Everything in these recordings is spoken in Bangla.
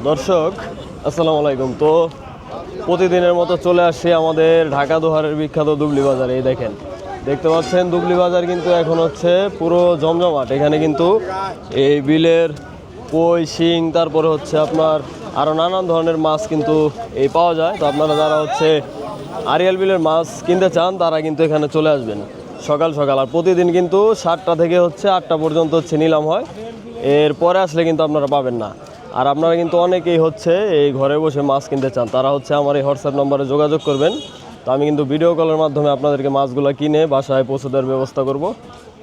দর্শক আসসালামু আলাইকুম। তো প্রতিদিনের মতো চলে আসছি আমাদের ঢাকা দোহারের বিখ্যাত দুবলি বাজারে। এই দেখতে পাচ্ছেন দুবলি বাজার কিন্তু এখন হচ্ছে পুরো জমজমাট। এখানে কিন্তু এই বিলের কই, শিং, তারপরে হচ্ছে আপনার আরও নানান ধরনের মাছ কিন্তু এই পাওয়া যায়। তো আপনারা যারা হচ্ছে আরিয়াল বিলের মাছ কিনতে চান তারা কিন্তু এখানে চলে আসবেন সকাল সকাল। আর প্রতিদিন কিন্তু 7টা থেকে হচ্ছে 8টা পর্যন্ত হচ্ছে নিলাম হয়। এরপরে আসলে কিন্তু আপনারা পাবেন না। আর আপনারা কিন্তু অনেকেই হচ্ছে এই ঘরে বসে মাছ কিনতে চান, তারা হচ্ছে আমার এই হোয়াটসঅ্যাপ নম্বরে যোগাযোগ করবেন। তো আমি কিন্তু ভিডিও কলের মাধ্যমে আপনাদেরকে মাছগুলো কিনে বাসায় পৌঁছে দেওয়ার ব্যবস্থা করব।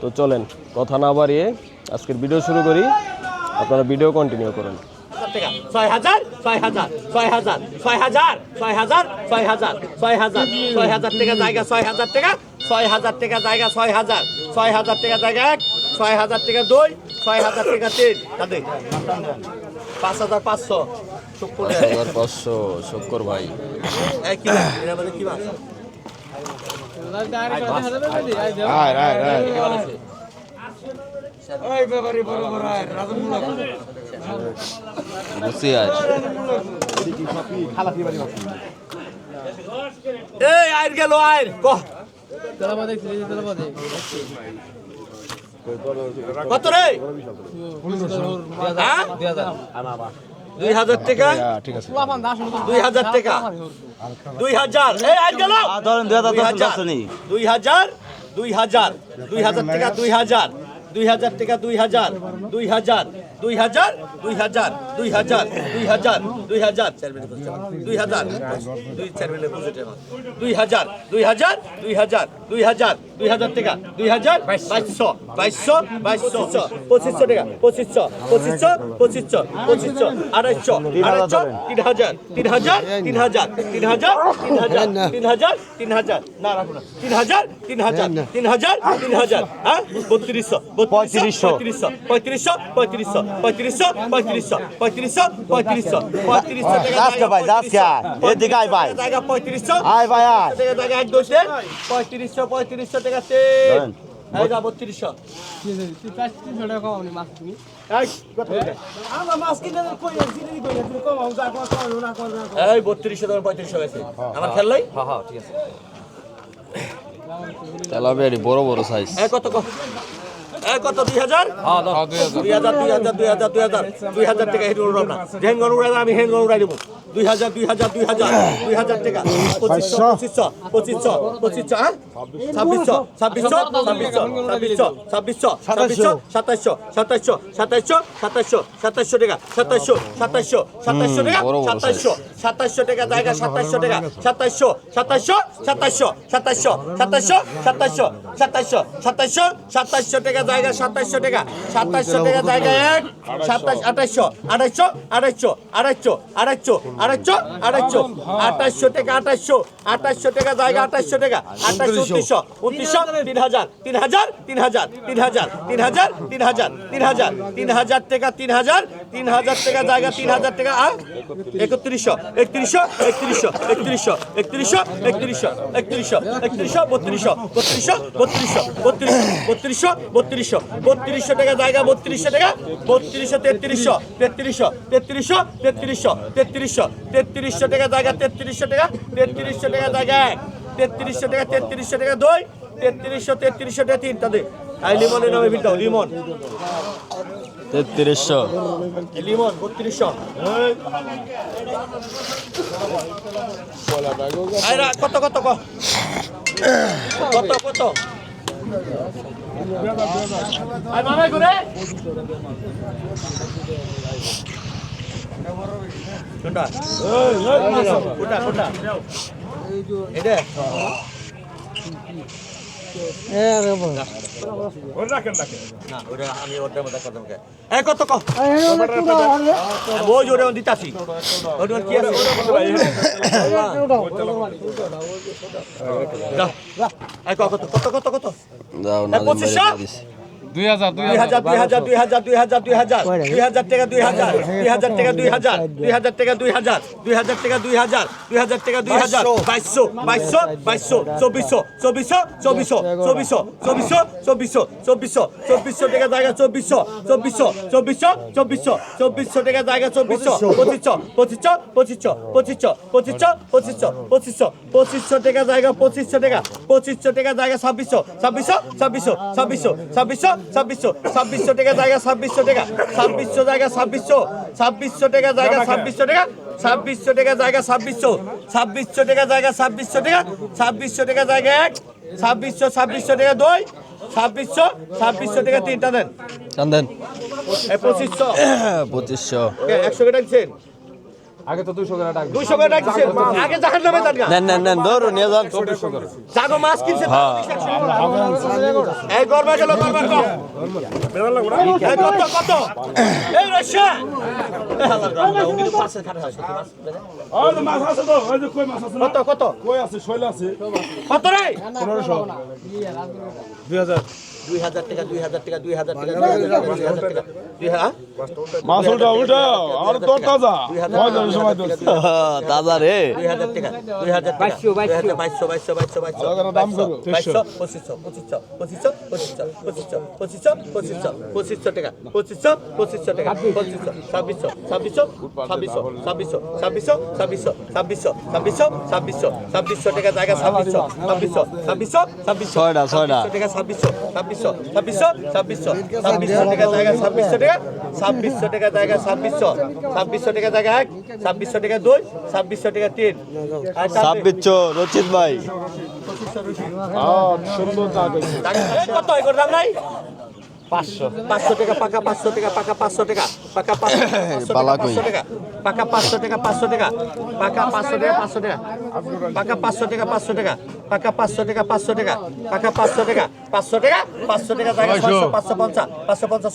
তো চলেন কথা না বাড়িয়ে আজকের ভিডিও শুরু করি, আপনারা ভিডিও কন্টিনিউ করেন। 6,000 6,000 6,000 6,000 6,000 6,000 6,000 6,000 টাকা জায়গা 6,000 টাকা 6,000 টাকা জায়গা 6,000 6,000 টাকা জায়গা 1 6,000 টাকা 2 6,000 টাকা 3 তাতে 5,500 শুক্র 5,500 শুক্র ভাই। এই কি এর মধ্যে কি মাছ ওই ব্যাপারে বড় বড় রাজমূলা বুঝছি আজ এই আইর গেল আইর কহ কত রে 2,000 টাকা ঠিক আছে 2,000 টাকা 2,000 এই আইর গেল ধরেন 2,000 2,000 2,000 2,000 টাকা 2,000 2,000 টাকা 2,000 2,000 2,000 2,000 2,000 2,000 2,000 4 মিনিট 2,000 2 4 মিনিট বুঝে 2,000 2,000 2,000 2,000 2,000 টাকা 2,000 2200 2200 2200 2500 টাকা 2500 2500 2500 2500 250 250 3,000 3,000 3,000 3,000 3,000 3,000 না রাখো না 3,000 3,000 3,000 3,000 হ্যাঁ 3200 3500 3500 3500 3500 3500 3500 3500 3500 আজকে ভাই আজকে এদিকে আয় ভাই টাকা 3500 আয় ভাই আয় টাকা টাকা এক দোষে 3500 3500 টাকা তেল এই যা 3200 এই কত আমরা মাছ কিনে কই জিনি কই তুমি কম যা কম না করবে এই 3200 টাকা 3500 গেছে আমার খেল লাই হ্যাঁ হ্যাঁ ঠিক আছে তেলাপিয়া বড় বড় সাইজ। এই কত কত 2,000 হ্যাঁ 2,000 2,000 2,000 2,000 2,000 টাকা হেড উড়াব না হেন গন উড়াই আমি হেন গন উড়াই দেব 2,000 2,000 2,000 2,000 টাকা 2500 2500 2500 হ্যাঁ 2600 2600 2600 2600 2700 2700 2700 2700 টাকা 2700 2700 2700 টাকা 2700 টাকা জায়গা 2700 টাকা 2700 2700 2700 2700 2700 2700 2700 2700 টাকা জায়গা 2700 টাকা 2700 টাকা জায়গা 1 27 2800 2800 2800 2800 2800 2800 টাকা 2800 টাকা জায়গা 2800 টাকা 2800 2900 3000 3000 3000 3000 3000 3000 3000 3000 টাকা 3000 3000 টাকা জায়গা 3000 টাকা 3100 3100 3100 3100 3100 3100 3100 3100 3200 3200 টাকা জায়গা 3200 টাকা 3200 3300 3300 3300 3300 3300 3300 টাকা জায়গা 3300 টাকা 3300 টাকা জায়গা 3300 টাকা 3300 টাকা 2 3300 3300 টাকা 3 তাদের আই লিমনের নামে বিল দাও লিমন 3300 লিমন 3200 আইরা কত কত কত আই মামা ঘুরে কোনটা কোনটা এটা না ওটা আমি ওটার মধ্যে কথা বলতে এই কত কো ওই জোরে দিতাছি ওটা কি আছে এই কত কত কত কত দাও না 2500 2000 2000 2000 2000 2000 2000 2000 টাকা 2000 2000 টাকা 2000 2000 টাকা 2000 2000 টাকা 2000 2000 টাকা 2000 2200 2200 2200 2400 2400 2400 2400 2400 টাকা জায়গা 2400 2400 2400 2400 2400 টাকা জায়গা 2400 2500 2500 2500 2500 2500 2500 2500 টাকা জায়গা 2500 টাকা 2500 টাকা জায়গা 2600 2600 2600 2600 2600 2600 টাকা জায়গা 2600 টাকা 2600 জায়গা 2600 2600 টাকা জায়গা 2600 টাকা 2600 টাকা জায়গা 2600 2600 টাকা জায়গা 2600 টাকা 2600 টাকা জায়গা 1 2600 2600 টাকা 2 2600 2600 টাকা 3টা দেন টান দেন। এই 2500 2500 100 টাকা দিচ্ছেন আগে তো 200 টাকা 200 টাকা দিচ্ছেন আগে জাহান্নামে যান গা নেন নেন নেন ধরো নিয়ে যান। জাগো মাছ কিনছে এই গরবা গেল গরবা কম এই কত কত এই রশা কত কত কত রে 2000 টাকা 2000 টাকা 2000 টাকা 2000 টাকা 2000 মাছ উল্টাও উল্টাও আর তো তাজা সময় তো দাদা রে 2000 টাকা 2000 টাকা 2200 দাম করো 2500 টাকা 2500 টাকা 2600 টাকা জায়গা 2600 ছয়টা ছয়টা টাকা 2600 টাকা জায়গা 2600 টাকা 2600 টাকা জায়গা 2600 টাকা জায়গা 1 2600 টাকা 2 2600 টাকা 3 আর 2600 রচিত ভাই সুন্দর দাম কত এর দাম নাই 500 টাকা পাকা 500 টাকা পাকা 500 টাকা পাকা 500 টাকা পাকা 500 টাকা 500 টাকা পাকা 500 টাকা 500 টাকা পাকা 500 টাকা 500 টাকা পাকা 500 টাকা 500 টাকা পাকা 500 টাকা 500 টাকা 500 টাকা জায়গা 550 550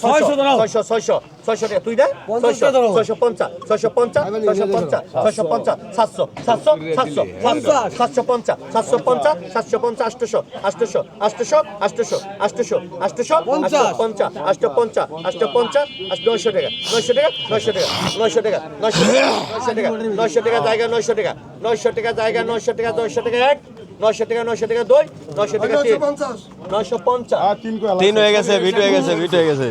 600 600 টাকা তুই দে 650 650 650 650 700 700 750 750 750 800 800 800 800 800 800 50 850 850 900 টাকা 900 টাকা 900 টাকা 900 টাকা 900 টাকা 900 টাকা জায়গা 900 টাকা 900 টাকা জায়গা 900 টাকা 900 টাকা 1 900 টাকা 900 টাকা 2 900 টাকা 3 950 তিন হয়ে গেছে বিট হয়ে গেছে বিট হয়ে গেছে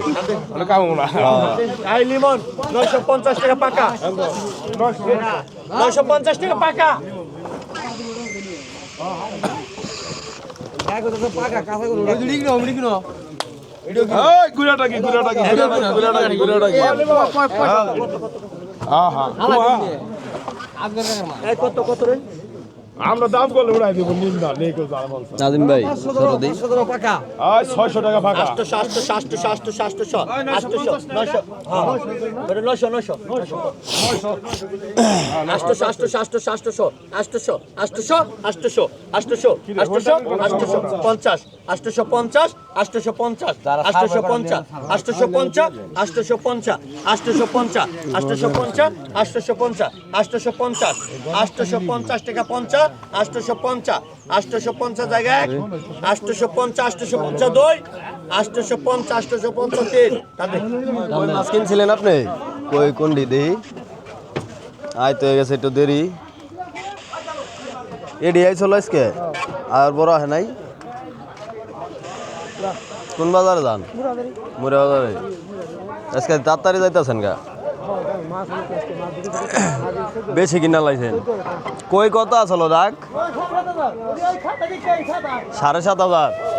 আই লিমন 950 টাকা পাকা 950 টাকা পাকা এই কত কত রে আমরা দাম করলে উড়াই দেবো নিন্দা নেই কেউ জানা বলছে নাজিম ভাই ধরো দিই 600 টাকা ফাঁকা 850 টাকা 50 850 জায়গায় 850 850 2 850 850 3 তাতে কই মাছ কিনছিলেন আপনি কই কোনটি দেই আইতে হয়ে গেছে একটু দেরি এডি আইছিল আজকে আর বড় হয় নাই কোন বাজারে যান মুরা বাজারে আজকে তাড়াতাড়ি যাইতাছেন গা বেশি কিনা লাইছেন কই কত আসলো দাগ 7,500